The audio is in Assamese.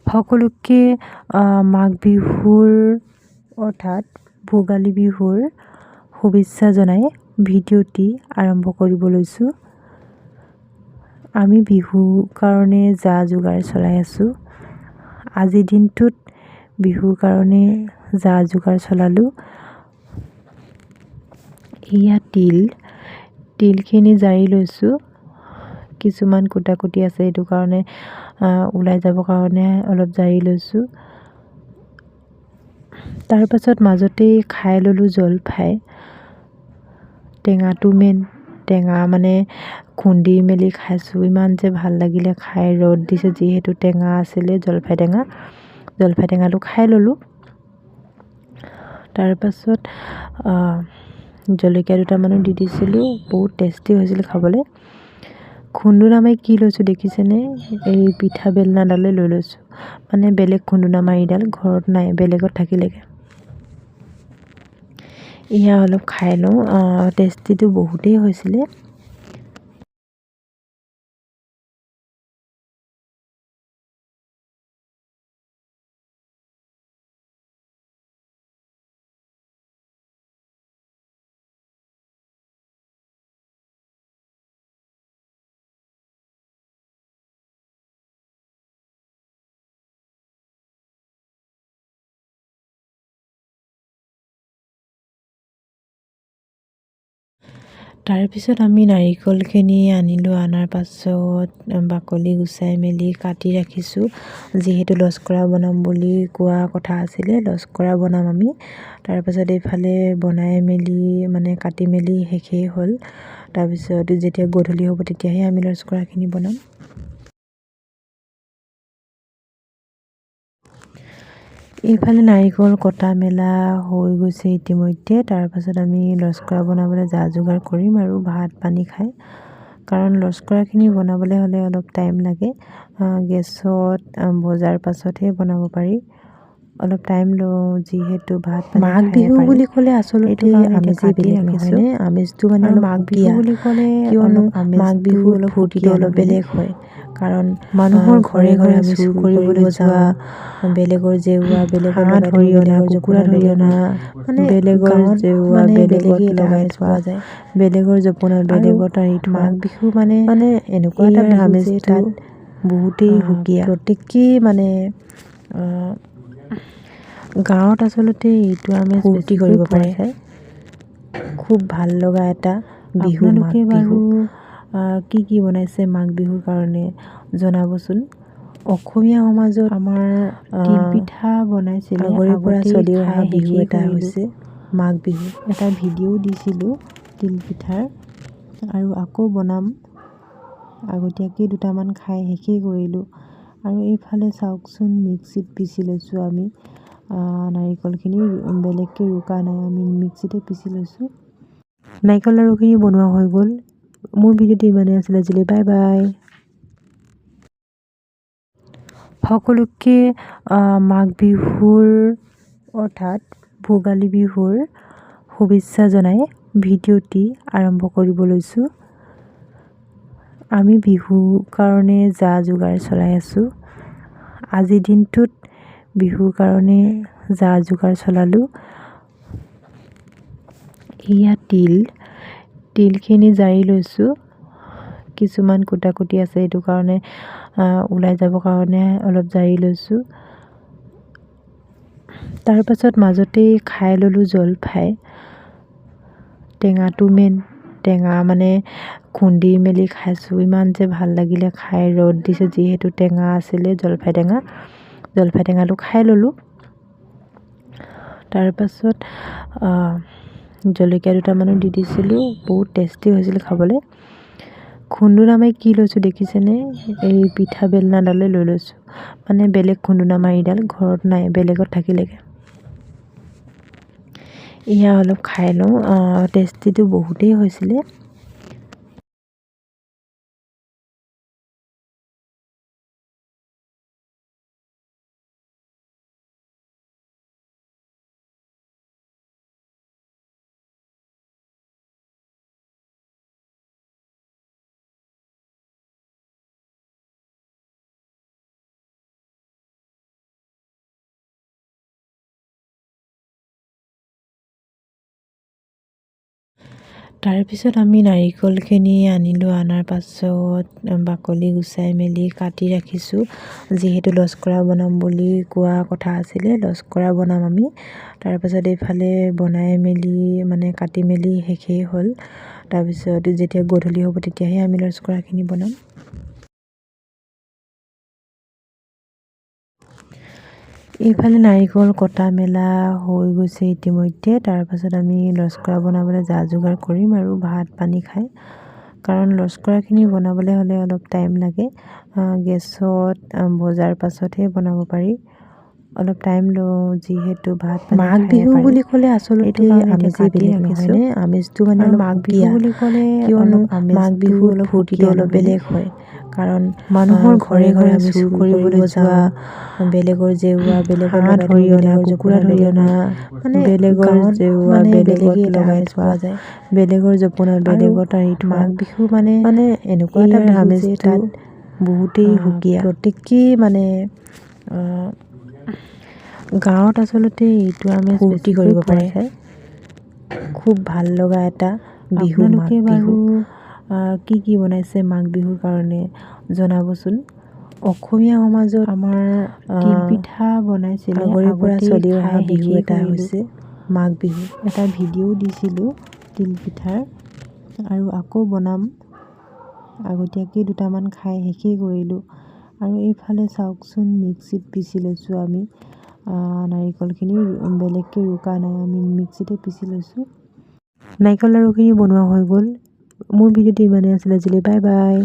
সকলোকে মাঘ বিহুৰ অৰ্থাৎ ভোগালী বিহুৰ শুভেচ্ছা জনাই ভিডিঅ'টি আৰম্ভ কৰিব লৈছোঁ। আমি বিহুৰ কাৰণে যা যোগাৰ চলাই আছোঁ। আজিৰ দিনটোত বিহুৰ কাৰণে যা যোগাৰ চলালোঁ। এয়া তিলখিনি জাৰি লৈছোঁ। কিছুমান কুটা আছে, এইটো কাৰণে ওলাই যাবৰ কাৰণে অলপ জাৰি লৈছোঁ। তাৰ পাছত মাজতেই খাই ল'লোঁ জলফাই। টেঙাটো মেইন, টেঙা মানে খুন্দি মেলি খাইছোঁ, ইমান যে ভাল লাগিলে খাই। ৰ'দ দিছে যিহেতু, টেঙা আছিলে জলফাই টেঙাটো খাই ল'লোঁ। তাৰপাছত জলকীয়া দুটামানো দি দিছিলোঁ, বহুত টেষ্টি হৈছিল খাবলৈ। খুন্দুনা মাৰি কি লৈছোঁ দেখিছেনে? এই পিঠা বেলনাডালে লৈ লৈছোঁ, মানে বেলেগ খুন্দুনা মাৰিডাল ঘৰত নাই, বেলেগত থাকিলেগৈ। এয়া অলপ খাই লওঁ, টেষ্টিটো বহুতেই হৈছিলে। তাৰপিছত আমি নাৰিকলখিনি আনিলোঁ। অনাৰ পাছত বাকলি গুচাই মেলি কাটি ৰাখিছোঁ। যিহেতু লস্কৰা বনাম বুলি কোৱা কথা আছিলে, লস্কৰা বনাম আমি। তাৰপাছত এইফালে বনাই মেলি মানে কাটি মেলি শেষেই হ'ল। তাৰপিছত যেতিয়া গধূলি হ'ব তেতিয়াহে আমি লস্কৰাখিনি বনাম। এইফালে নাৰিকল কটা মেলা হৈ গৈছে ইতিমধ্যে। তাৰপাছত আমি লস্কৰা বনাবলৈ যা যোগাৰ কৰিম আৰু ভাত পানী খাই। কাৰণ লস্কৰাখিনি বনাবলৈ হ'লে অলপ টাইম লাগে। গেছত ভজাৰ পাছতহে বনাব পাৰি। অলপ টাইম লওঁ যিহেতু ভাত মাঘ বিহু বুলি ক'লে আচলতে আমেজেই বেলেগ নহয়নে? আমেজটো মানে মাঘ বিহু বুলি ক'লে কিয়নো মাঘ বিহু অলপ ফূৰ্তিটো অলপ বেলেগ হয়। কাৰণ মানুহৰ ঘৰে ঘৰে আমি চুৰ কৰিবলৈ যোৱা, বেলেগৰ জেউৰা, বেলেগৰ ধৰি অনা, কুকুৰা ধৰি অনা, মানে বেলেগৰ জেউৰা বেলেগত লগাই থোৱা যায়, বেলেগৰ জপনা বেলেগত আঁৰি থোৱা। মাঘ বিহু মানে এনেকুৱা এটা আমেজ তাত বহুতেই সুকীয়া। প্ৰত্যেকেই মানে গাঁৱত আচলতে এইটো আমেজ ফূৰ্তি কৰিব পাৰে। খুব ভাল লগা এটা বিহু মাঘ বিহু। কি বনাইছে মাঘ বিহুৰ কাৰণে জনাবচোন। অসমীয়া সমাজত আমাৰ তিলপিঠা বনাইছিলে, আগৰে পৰা চলি অহা বিহু এটা হৈছে মাঘ বিহু। এটা ভিডিঅ' দিছিলোঁ তিলপিঠাৰ, আৰু আকৌ বনাম। আগতীয়াকৈ দুটামান খাই শেষেই কৰিলোঁ। আৰু এইফালে চাওকচোন, মিক্সিত পিচি লৈছোঁ আমি। নাৰিকলখিনি বেলেগকৈ ৰুকা নাই, আমি মিক্সিতে পিচি লৈছোঁ। নাৰিকল লাৰুখিনি বনোৱা হৈ গ'ল। মোৰ ভিডিঅ'টো ইমানেই আছিলে। আজিলৈ বাই বাই। সকলোকে মাঘ বিহুৰ অৰ্থাৎ ভোগালী বিহুৰ শুভেচ্ছা জনাই ভিডিঅ'টি আৰম্ভ কৰিব লৈছোঁ। আমি বিহুৰ কাৰণে যা যোগাৰ চলাই আছোঁ। আজিৰ দিনটোত বিহুৰ কাৰণে যা যোগাৰ চলালোঁ। এয়া তিলখিনি জাৰি লৈছোঁ। কিছুমান কুটা আছে, এইটো কাৰণে ওলাই যাবৰ কাৰণে অলপ জাৰি লৈছোঁ। তাৰ পাছত মাজতেই খাই ল'লোঁ জলফাই। টেঙাটো মেইন, টেঙা মানে খুন্দি মেলি খাইছোঁ, ইমান যে ভাল লাগিলে খাই। ৰ'দ দিছে যিহেতু, টেঙা আছিলে জলফাই টেঙাটো খাই ল'লোঁ। তাৰপাছত জলকীয়া দুটামানো দি দিছিলোঁ, বহুত টেষ্টি হৈছিল খাবলৈ। খুন্দুনা মাৰি কি লৈছোঁ দেখিছেনে? এই পিঠা বেলনাডালে লৈ লৈছোঁ, মানে বেলেগ খুন্দুনা মাৰিডাল ঘৰত নাই, বেলেগত থাকিলেগৈ। এয়া অলপ খাই লওঁ, টেষ্টিটো বহুতেই হৈছিলে। তাৰপিছত আমি নাৰিকলখিনি আনিলোঁ, আনাৰ পাছত বাকলি গুচাই মেলি কাটি ৰাখিছোঁ। যিহেতু লস্কৰা বনাম বুলি কোৱা কথা আছিলে, লস্কৰা বনাম আমি। তাৰপাছত এইফালে বনাই মেলি মানে কাটি মেলি শেষেই হ'ল। তাৰপিছত যেতিয়া গধূলি হ'ব তেতিয়াহে আমি লস্কৰাখিনি বনাম। এইফালে নাৰিকল কটা মেলা হৈ গৈছে ইতিমধ্যে। তাৰপাছত আমি লস্কৰা বনাবলৈ যা যোগাৰ কৰিম আৰু ভাত পানী খাই। কাৰণ লস্কৰাখিনি বনাবলৈ হ'লে অলপ টাইম লাগে। গেছত ভজাৰ পাছতহে বনাব পাৰি। অলপ টাইম লওঁ যিহেতু ভাত মাঘ বিহু বুলি ক'লে আচলতে আমেজেই বেলেগ নহয়নে? আমেজটো মানে মাঘ বিহু বুলি ক'লে কিয়নো মাঘ বিহু অলপ ফূৰ্তিটো অলপ বেলেগ হয়। কাৰণ মানুহৰ ঘৰে ঘৰে আমি চুৰ কৰিবলৈ যোৱা, বেলেগৰ জেউৰা বেলেগৰ ধৰি অনা, কুকুৰা ধৰি অনা, মানে বেলেগৰ জেউৰা বেলেগত লগাই থোৱা যায়, বেলেগৰ জপনাত বেলেগত আঁৰি থোৱা। মাঘ বিহু মানে এনেকুৱা এটা আমেজ তাত বহুতেই সুকীয়া। প্ৰত্যেকেই মানে গাঁৱত আচলতে এইটো আমেজ ফূৰ্তি কৰিব পাৰে। খুব ভাল লগা এটা বিহু। আপোনালোকে বাৰু কি কি বনাইছে মাঘ বিহুৰ কাৰণে জনাবচোন। অসমীয়া সমাজত আমাৰ তিল পিঠা বনাইছিলে, আগৰে পৰা চলি অহা বিহু এটা হৈছে মাঘ বিহু। এটা ভিডিঅ' দিছিলোঁ তিল পিঠাৰ, আৰু আকৌ বনাম। আগতীয়াকৈ দুটামান খাই শেষেই কৰিলোঁ। আৰু এইফালে চাওকচোন মিক্সিত পিচি লৈছোঁ আমি নাৰিকলখিনি, বেলেগকৈ ৰুকা নাই, আমি মিক্সিতে পিচি লৈছোঁ। নাৰিকল লাৰুখিনি বনোৱা হৈ গ'ল। মোৰ ভিডিঅ'টো ইমানেই আছিলে আজিলৈ, বাই বাই।